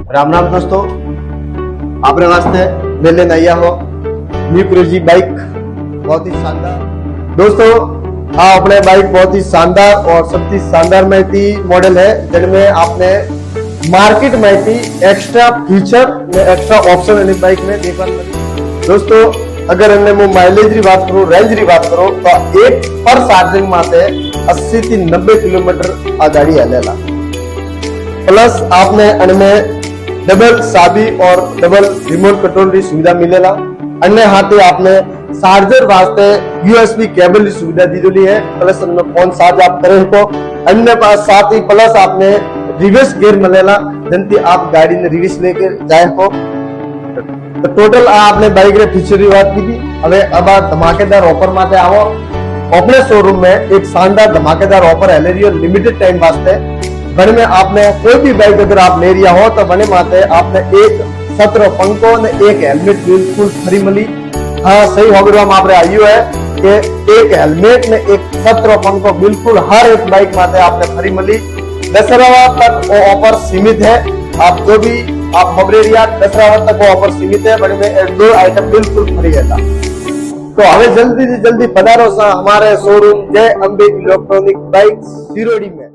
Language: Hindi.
राम राम दोस्तों, आपरे वास्ते मैं लेने आया हो न्यू क्रूजी बाइक, बहुत ही शानदार। दोस्तों हाँ, अपने बाइक बहुत ही शानदार और सबसे शानदार माहिती मॉडल है जिनमें आपने मार्केट माहिती एक्स्ट्रा फीचर ने एक्स्ट्रा ऑप्शन एनी बाइक में देखने मिले। दोस्तों अगर हमने वो माइलेज की बात करो, रेंज की बात करो तो एक पर चार्जिंग माते 80 થી 90 किलोमीटर आ गाड़ी हलेला। प्लस आपने इनमें डबल चाबी और डबल रिमोट कंट्रोल की सुविधा मिलेला। अन्य हाथे आपने चार्जर वास्ते यूएसबी केबल की सुविधा दी है। प्लस इनमें फोन चार्ज आप करें को अन्य पास साथ ही प्लस आपने रिवर्स गियर मिलेला, जिनकी आप गाड़ी ने रिवर्स लेके जाए को। तो टोटल आपने बाइक रे फीचर की बात की थी। अब धमाकेदार ऑफर माते आओ। अपने शोरूम में एक शानदार धमाकेदार ऑफर है रही है लिमिटेड टाइम वास्ते। बने में आपने कोई भी बाइक अगर आप ले रिया हो तो बने माते आपने एक 17 पंखो ने एक हेलमेट बिल्कुल फ्री मिली। हाँ सही हो गया, आप आयु है कि एक हेलमेट ने एक 17 पंखो बिल्कुल हर एक बाइक माते आपने फ्री मिली। दशहरा तक वो ऑफर सीमित है। आप जो भी आप मबरेरिया दशहरा तक वो ऑफर सीमित है। बने में 2 आइटम बिल्कुल फ्री है। तो हमें जल्दी से जल्दी पधारो हमारे शोरूम जय अंबे इलेक्ट्रॉनिक बाइक सिरोड़ी में।